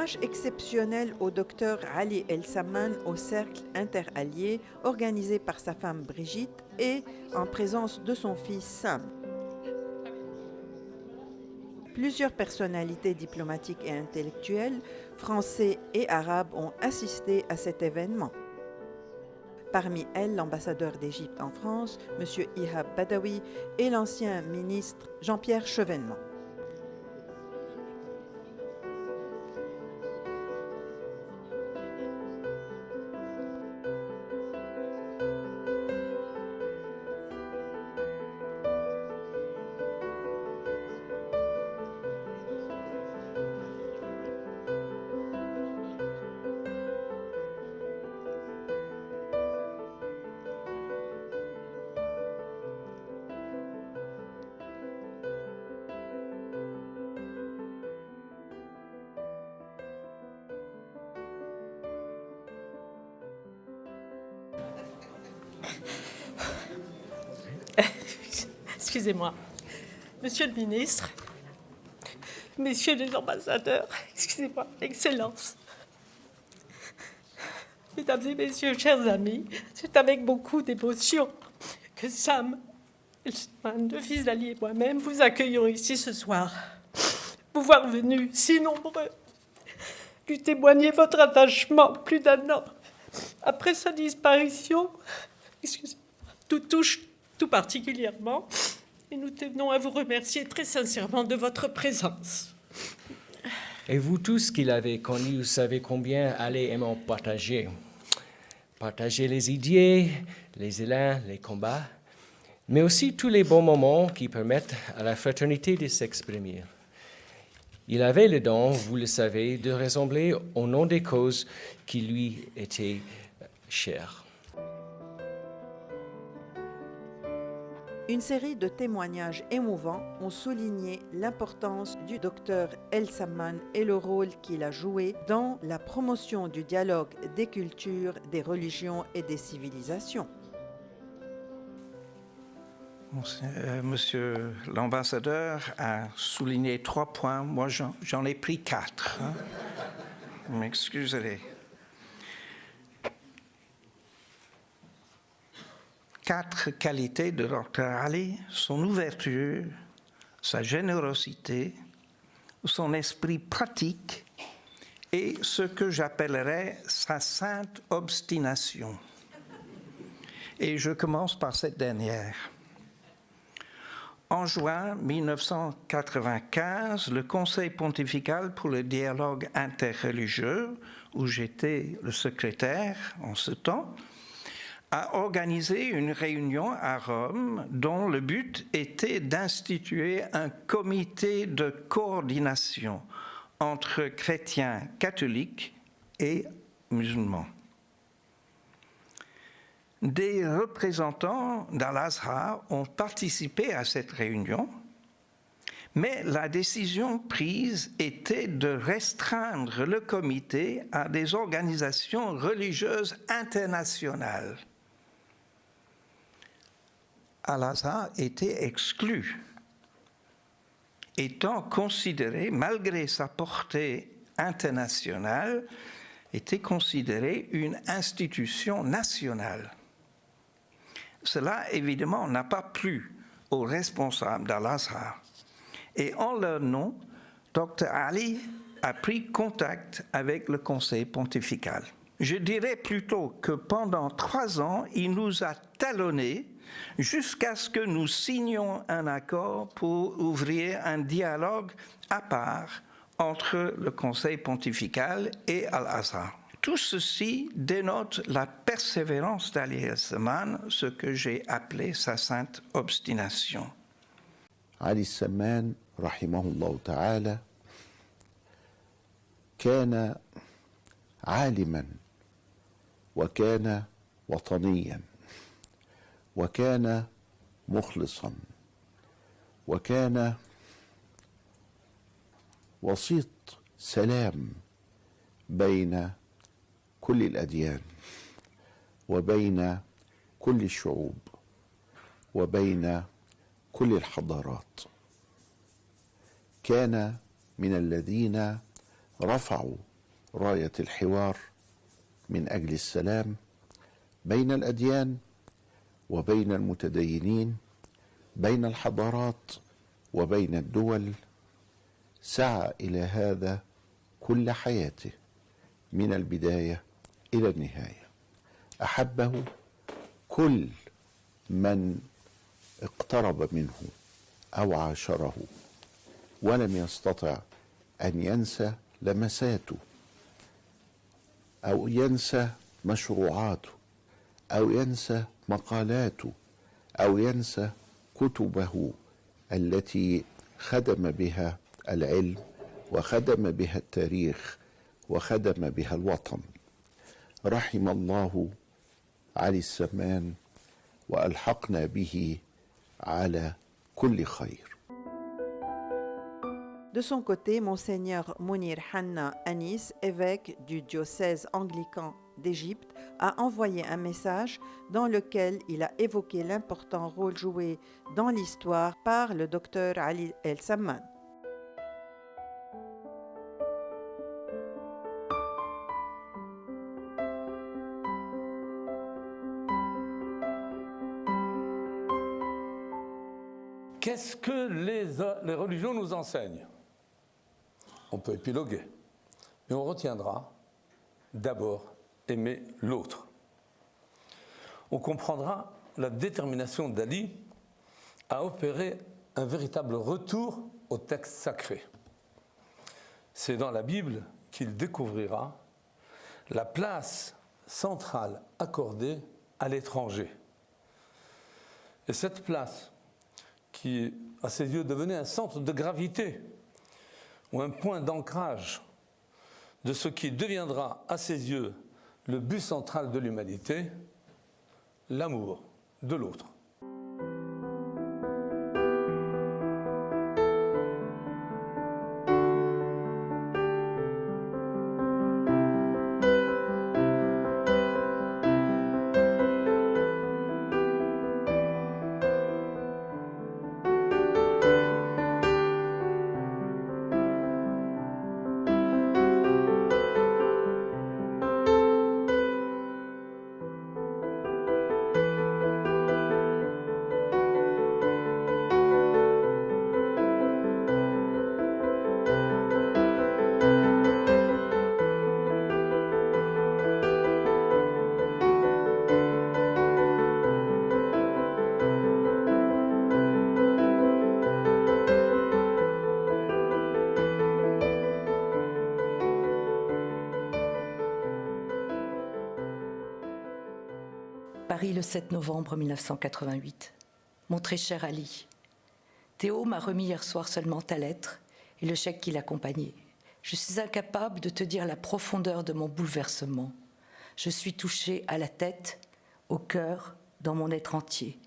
Hommage exceptionnel au docteur Ali El Samman au Cercle interallié organisé par sa femme Brigitte et en présence de son fils Sam. Plusieurs personnalités diplomatiques et intellectuelles, français et arabes, ont assisté à cet événement. Parmi elles, l'ambassadeur d'Égypte en France, M. Ihab Badawi, et l'ancien ministre Jean-Pierre Chevènement. Excusez-moi. Monsieur le ministre, messieurs les ambassadeurs, excusez-moi, Excellence, mesdames et messieurs, chers amis, c'est avec beaucoup d'émotion que Sam, le fils d'Ali et moi-même vous accueillons ici ce soir. Vous voir venus si nombreux, lui témoigner votre attachement plus d'1 an après sa disparition, tout touche tout particulièrement. Et nous tenons à vous remercier très sincèrement de votre présence. Et vous tous qui l'avez connu, vous savez combien Ali aimait partager. Partager les idées, les élans, les combats, mais aussi tous les bons moments qui permettent à la fraternité de s'exprimer. Il avait le don, vous le savez, de rassembler au nom des causes qui lui étaient chères. Une série de témoignages émouvants ont souligné l'importance du docteur El Samman et le rôle qu'il a joué dans la promotion du dialogue des cultures, des religions et des civilisations. Monsieur l'ambassadeur a souligné 3 points. Moi, j'en ai pris 4. Vous m'excuserez. 4 qualités de Dr Ali: son ouverture, sa générosité, son esprit pratique et ce que j'appellerais sa sainte obstination. Et je commence par cette dernière. En juin 1995, le Conseil pontifical pour le dialogue interreligieux, où j'étais le secrétaire en ce temps, a organisé une réunion à Rome dont le but était d'instituer un comité de coordination entre chrétiens catholiques et musulmans. Des représentants d'Al-Azhar ont participé à cette réunion, mais la décision prise était de restreindre le comité à des organisations religieuses internationales. Al-Azhar était exclu, étant considéré, malgré sa portée internationale, était considéré une institution nationale. Cela, évidemment, n'a pas plu aux responsables d'Al-Azhar. Et en leur nom, Dr Ali a pris contact avec le Conseil pontifical. Je dirais plutôt que pendant 3 ans, il nous a talonnés jusqu'à ce que nous signions un accord pour ouvrir un dialogue à part entre le Conseil pontifical et Al-Azhar. Tout ceci dénote la persévérance d'Ali El Samman, ce que j'ai appelé sa sainte obstination. علي السمان رحمه الله تعالى كان عالما وكان وطنيا وكان مخلصا وكان وسيط سلام بين كل الأديان وبين كل الشعوب وبين كل الحضارات. كان من الذين رفعوا راية الحوار من أجل السلام بين الأديان وبين المتدينين، بين الحضارات وبين الدول. سعى إلى هذا كل حياته من البداية إلى النهاية. أحبه كل من اقترب منه أو عاشره، ولم يستطع أن ينسى لمساته أو ينسى مشروعاته أو ينسى مقالاته أو ينسى كتبه التي خدم بها العلم وخدم بها التاريخ وخدم بها الوطن. رحم الله علي السمان وألحقنا به على كل خير. De son côté, Monseigneur Mounir Hanna Anis, évêque du diocèse anglican d'Égypte, a envoyé un message dans lequel il a évoqué l'important rôle joué dans l'histoire par le docteur Ali El Samman. Qu'est-ce que les religions nous enseignent? On peut épiloguer, mais on retiendra d'abord aimer l'autre. On comprendra la détermination d'Ali à opérer un véritable retour au texte sacré. C'est dans la Bible qu'il découvrira la place centrale accordée à l'étranger. Et cette place, qui à ses yeux devenait un centre de gravité ou un point d'ancrage de ce qui deviendra à ses yeux le but central de l'humanité, l'amour de l'autre. Paris le 7 novembre 1988. Mon très cher Ali, Théo m'a remis hier soir seulement ta lettre et le chèque qui l'accompagnait. Je suis incapable de te dire la profondeur de mon bouleversement. Je suis touchée à la tête, au cœur, dans mon être entier.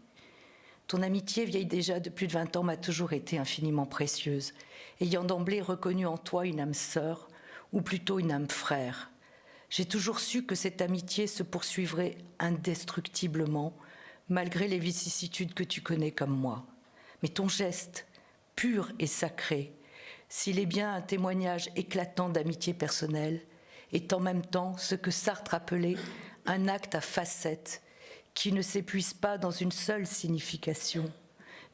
Ton amitié, vieille déjà de plus de 20 ans, m'a toujours été infiniment précieuse, ayant d'emblée reconnu en toi une âme sœur, ou plutôt une âme frère. J'ai toujours su que cette amitié se poursuivrait indestructiblement, malgré les vicissitudes que tu connais comme moi. Mais ton geste, pur et sacré, s'il est bien un témoignage éclatant d'amitié personnelle, est en même temps ce que Sartre appelait un acte à facettes, qui ne s'épuise pas dans une seule signification,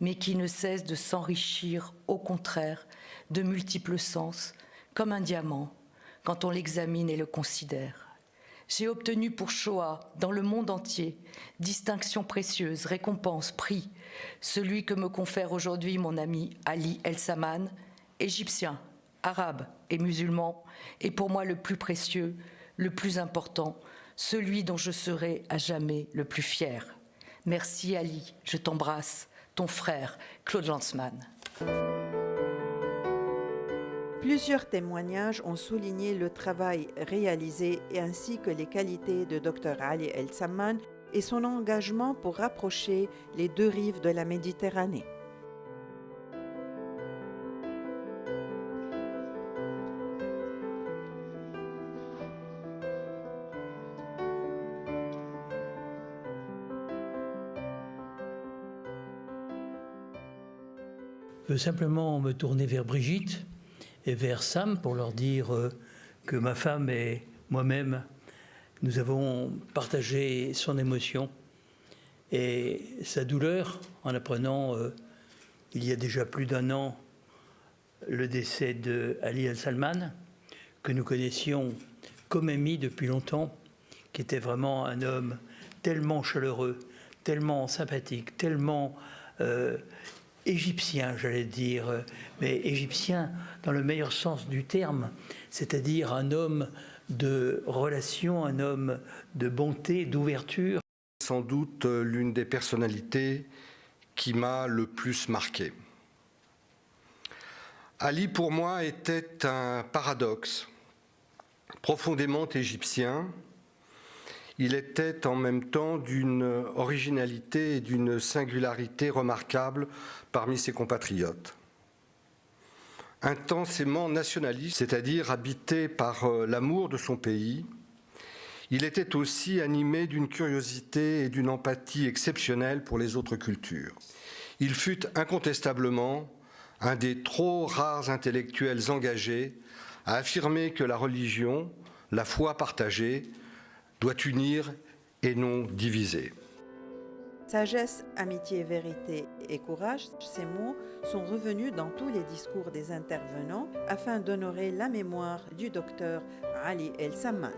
mais qui ne cesse de s'enrichir, au contraire, de multiples sens, comme un diamant, quand on l'examine et le considère. J'ai obtenu pour Shoah, dans le monde entier, distinctions précieuses, récompenses, prix, celui que me confère aujourd'hui mon ami Ali El Samman, égyptien, arabe et musulman, est pour moi le plus précieux, le plus important, celui dont je serai à jamais le plus fier. Merci Ali, je t'embrasse, ton frère Claude Lanzmann. Plusieurs témoignages ont souligné le travail réalisé ainsi que les qualités de Dr Ali El Samman et son engagement pour rapprocher les deux rives de la Méditerranée. Je veux simplement me tourner vers Brigitte et vers Sam pour leur dire que ma femme et moi-même, nous avons partagé son émotion et sa douleur en apprenant, il y a déjà plus d'1 an, le décès de Ali El-Salman, que nous connaissions comme ami depuis longtemps, qui était vraiment un homme tellement chaleureux, tellement sympathique, tellement égyptien, j'allais dire, mais égyptien dans le meilleur sens du terme, c'est-à-dire un homme de relation, un homme de bonté, d'ouverture. Sans doute l'une des personnalités qui m'a le plus marqué. Ali, pour moi, était un paradoxe profondément égyptien. Il était en même temps d'une originalité et d'une singularité remarquables parmi ses compatriotes. Intensément nationaliste, c'est-à-dire habité par l'amour de son pays, il était aussi animé d'une curiosité et d'une empathie exceptionnelles pour les autres cultures. Il fut incontestablement un des trop rares intellectuels engagés à affirmer que la religion, la foi partagée, doit unir et non diviser. Sagesse, amitié, vérité et courage, ces mots sont revenus dans tous les discours des intervenants afin d'honorer la mémoire du docteur Ali El-Salman.